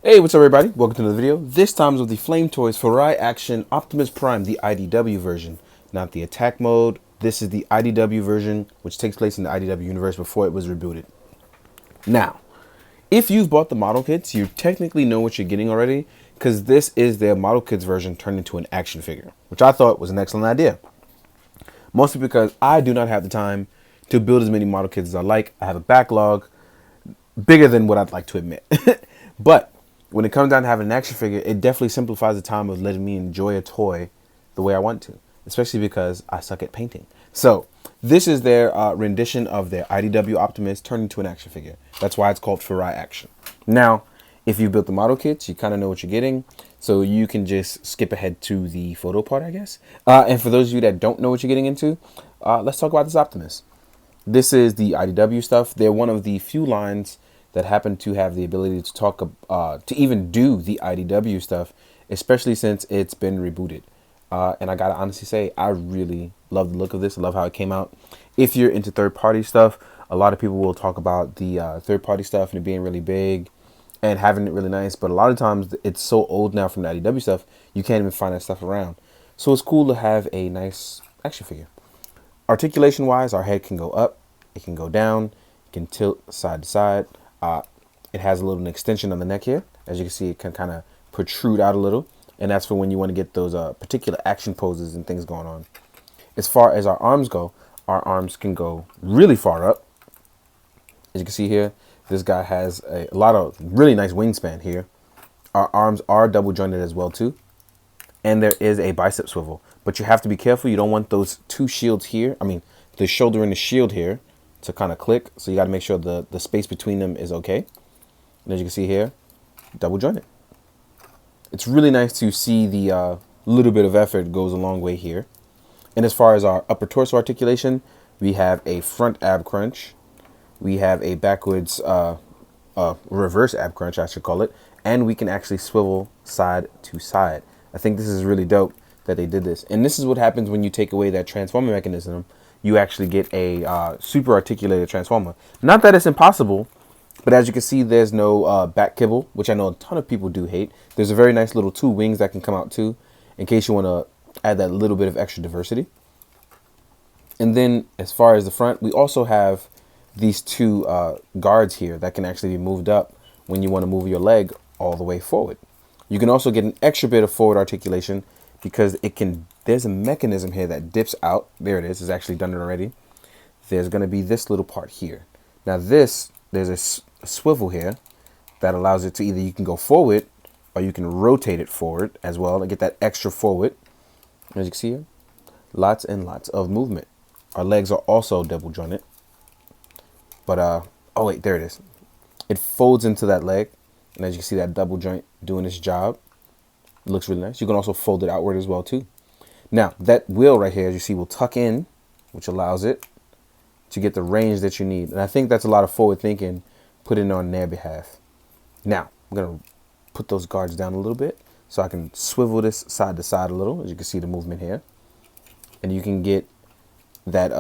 Hey, what's up everybody? Welcome to another video. This time is with the Flame Toys Furai Action Optimus Prime, the IDW version. Not the attack mode. This is the IDW version, which takes place in the IDW universe before it was rebooted. Now, if you've bought the model kits, you technically know what you're getting already, because this is their model kits version turned into an action figure, which I thought was an excellent idea. Mostly because I do not have the time to build as many model kits as I like. I have a backlog bigger than what I'd like to admit. But when it comes down to having an action figure, it definitely simplifies the time of letting me enjoy a toy the way I want to, especially because I suck at painting. So this is their rendition of their IDW Optimus turned into an action figure. That's why it's called Furai Action. Now, if you built the model kits, you kind of know what you're getting. So you can just skip ahead to the photo part, I guess. And for those of you that don't know what you're getting into, let's talk about this Optimus. This is the IDW stuff. They're one of the few lines that happen to have the ability to talk, to even do the IDW stuff, especially since it's been rebooted. And I gotta honestly say, I really love the look of this. I love how it came out. If you're into third-party stuff, a lot of people will talk about the third-party stuff and it being really big and having it really nice. But a lot of times it's so old now from the IDW stuff, you can't even find that stuff around. So it's cool to have a nice action figure. Articulation wise, our head can go up, it can go down, it can tilt side to side. It has a little extension on the neck here. As you can see, it can kind of protrude out a little, and that's for when you want to get those particular action poses and things going on. As far as our arms go, our arms can go really far up. As you can see here, this guy has a lot of really nice wingspan here. Our arms are double jointed as well too, and there is a bicep swivel. But you have to be careful. You don't want those two shields here. I mean, the shoulder and the shield here to kind of click. So you got to make sure the space between them is okay. And as you can see here, double jointed. It's really nice to see the little bit of effort goes a long way here. And as far as our upper torso articulation, we have a front ab crunch. We have a backwards, reverse ab crunch, I should call it. And we can actually swivel side to side. I think this is really dope that they did this. And this is what happens when you take away that transformer mechanism. You actually get a super articulated transformer. Not that it's impossible, but as you can see, there's no back kibble, which I know a ton of people do hate. There's a very nice little two wings that can come out too, in case you want to add that little bit of extra diversity. And then as far as the front, we also have these two guards here that can actually be moved up when you want to move your leg all the way forward. You can also get an extra bit of forward articulation because it can, there's a mechanism here that dips out. There it is. It's actually done it already. There's going to be this little part here. Now this, there's a swivel here that allows it to either you can go forward or you can rotate it forward as well and get that extra forward. As you can see here, lots and lots of movement. Our legs are also double jointed. But, oh wait, there it is. It folds into that leg. And as you can see, that double joint doing its job. It looks really nice. You can also fold it outward as well too. Now that wheel right here, as you see, will tuck in, which allows it to get the range that you need. And I think that's a lot of forward thinking put in on their behalf. Now I'm gonna put those guards down a little bit so I can swivel this side to side a little. As you can see the movement here, and you can get that.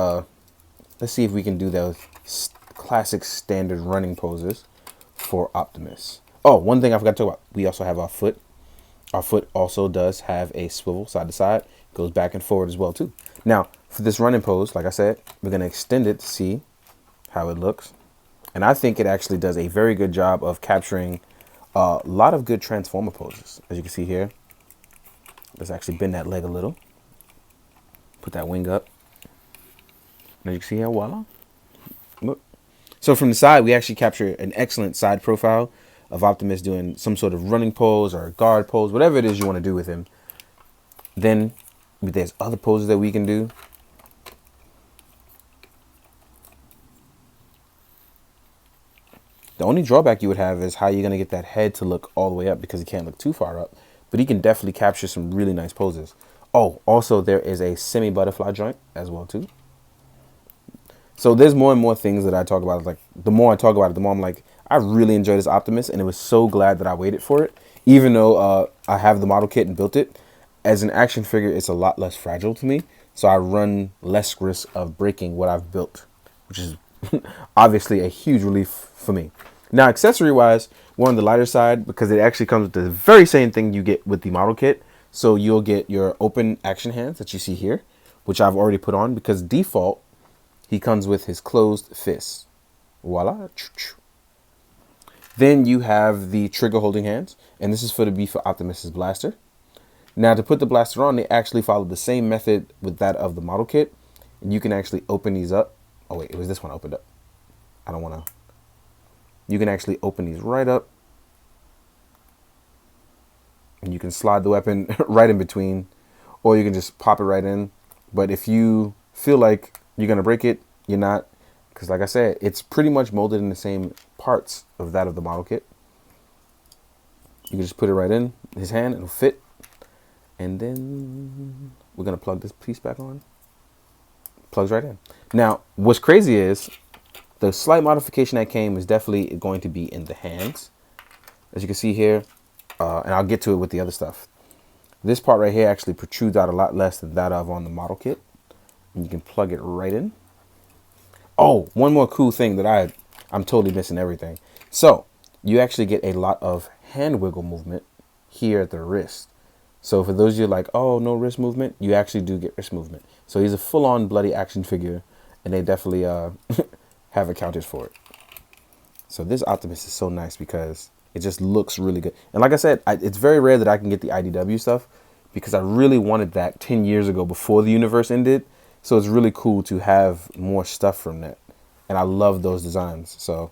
Let's see if we can do those classic standard running poses for Optimus. Oh, one thing I forgot to talk about. We also have our foot. Our foot also does have a swivel side to side. Goes back and forward as well too. Now, for this running pose, like I said, we're going to extend it to see how it looks. And I think it actually does a very good job of capturing a lot of good transformer poses. As you can see here, let's actually bend that leg a little. Put that wing up. And as you can see here, voila. Look. So from the side, we actually capture an excellent side profile of Optimus doing some sort of running pose or guard pose, whatever it is you want to do with him. Then there's other poses that we can do. The only drawback you would have is how you're going to get that head to look all the way up because he can't look too far up. But he can definitely capture some really nice poses. Oh, also there is a semi-butterfly joint as well too. So there's more and more things that I talk about. Like the more I talk about it, the more I'm like, I really enjoy this Optimus, and it was so glad that I waited for it. Even though I have the model kit and built it, as an action figure, it's a lot less fragile to me. So I run less risk of breaking what I've built, which is obviously a huge relief for me. Now, accessory-wise, we're on the lighter side because it actually comes with the very same thing you get with the model kit. So you'll get your open action hands that you see here, which I've already put on because default, he comes with his closed fists. Voila. Then you have the trigger holding hands, and this is for Optimus's blaster. Now, to put the blaster on, they actually follow the same method with that of the model kit. And you can actually open these up. Oh, wait, it was this one opened up. I don't want to. You can actually open these right up. And you can slide the weapon right in between. Or you can just pop it right in. But if you feel like you're going to break it, you're not. Because like I said, it's pretty much molded in the same parts of that of the model kit. You can just put it right in his hand. It'll fit. And then we're going to plug this piece back on. Plugs right in. Now, what's crazy is the slight modification that came is definitely going to be in the hands. As you can see here, and I'll get to it with the other stuff. This part right here actually protrudes out a lot less than that of on the model kit. And you can plug it right in. Oh, one more cool thing that I'm totally missing everything. So, you actually get a lot of hand wiggle movement here at the wrist. So for those of you like, oh, no wrist movement, you actually do get wrist movement. So he's a full-on bloody action figure, and they definitely have accounted for it. So this Optimus is so nice because it just looks really good. And like I said, it's very rare that I can get the IDW stuff because I really wanted that 10 years ago before the universe ended. So it's really cool to have more stuff from that. And I love those designs. So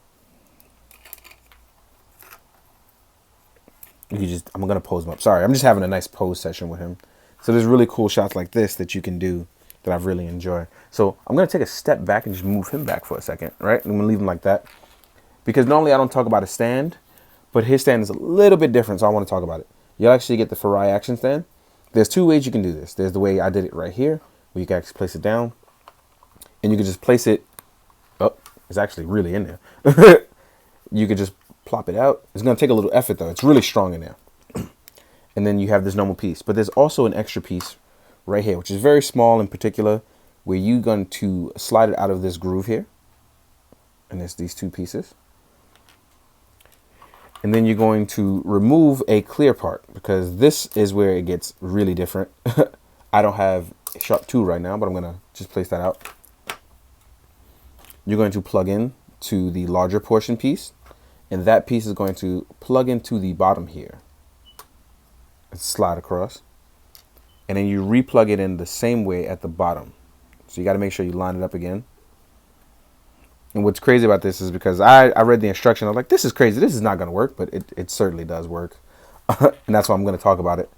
I'm going to pose him up. Sorry, I'm just having a nice pose session with him. So there's really cool shots like this that you can do that I really enjoy. So I'm going to take a step back and just move him back for a second, right? I'm going to leave him like that. Because normally I don't talk about a stand, but his stand is a little bit different, so I want to talk about it. You'll actually get the Furai action stand. There's two ways you can do this. There's the way I did it right here, where you can actually place it down. And you can just place it, oh, it's actually really in there. You could just plop it out. It's going to take a little effort though. It's really strong in there. And then you have this normal piece. But there's also an extra piece right here, which is very small in particular, where you're going to slide it out of this groove here. And there's these two pieces. And then you're going to remove a clear part because this is where it gets really different. I don't have a sharp tool right now, but I'm going to just place that out. You're going to plug in to the larger portion piece. And that piece is going to plug into the bottom here and slide across. And then you replug it in the same way at the bottom. So you got to make sure you line it up again. And what's crazy about this is because I read the instruction. I was like, this is crazy. This is not going to work, but it certainly does work. And that's why I'm going to talk about it.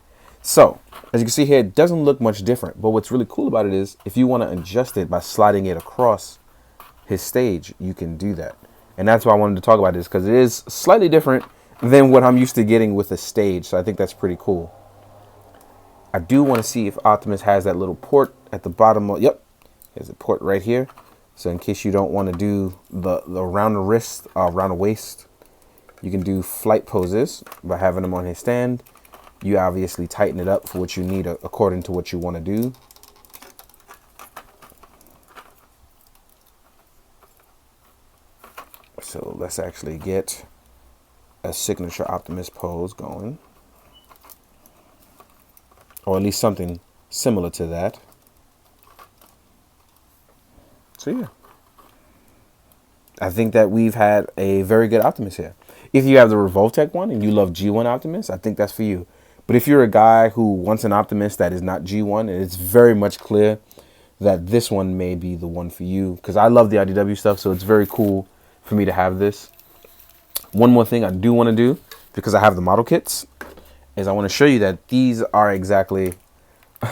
So as you can see here, it doesn't look much different. But what's really cool about it is if you want to adjust it by sliding it across his stage, you can do that. And that's why I wanted to talk about this because it is slightly different than what I'm used to getting with a stage. So I think that's pretty cool. I do want to see if Optimus has that little port at the bottom. Yep, there's a port right here. So in case you don't want to do the around the wrist, around the waist, you can do flight poses by having them on his stand. You obviously tighten it up for what you need according to what you want to do. So let's actually get a signature Optimus pose going. Or at least something similar to that. So yeah. I think that we've had a very good Optimus here. If you have the Revoltech one and you love G1 Optimus, I think that's for you. But if you're a guy who wants an Optimus that is not G1, and it's very much clear that this one may be the one for you. Because I love the IDW stuff, so it's very cool for me to have this. One more thing I do want to do, because I have the model kits, is I want to show you that these are exactly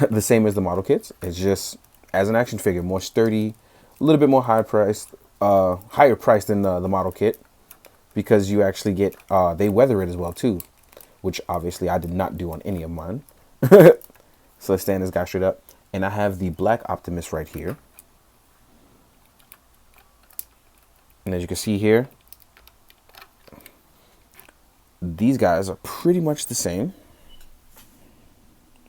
the same as the model kits. It's just as an action figure, more sturdy, a little bit more higher priced than the model kit, because you actually get they weather it as well too, which obviously I did not do on any of mine. So let's stand this guy straight up, and I have the black Optimus right here. And as you can see here, these guys are pretty much the same,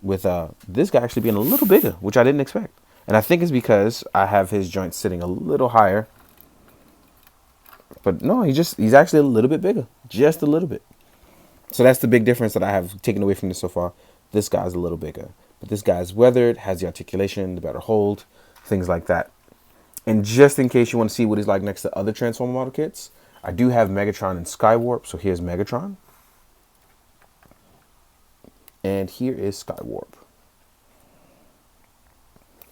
with this guy actually being a little bigger, which I didn't expect. And I think it's because I have his joints sitting a little higher But no, he's actually a little bit bigger. Just a little bit. So that's the big difference that I have taken away from this so far. This guy's a little bigger. But this guy's weathered, has the articulation, the better hold, things like that. And just in case you want to see what he's like next to other Transformer model kits, I do have Megatron and Skywarp. So here's Megatron. And here is Skywarp.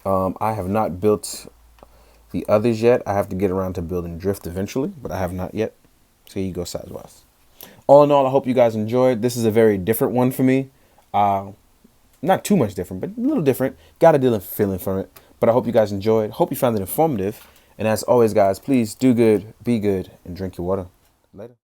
I have not built the others yet. I have to get around to building Drift eventually, but I have not yet. So here you go size-wise. All in all, I hope you guys enjoyed. This is a very different one for me. Not too much different, but a little different. Got a different feeling from it. But I hope you guys enjoyed. Hope you found it informative. And as always, guys, please do good, be good, and drink your water. Later.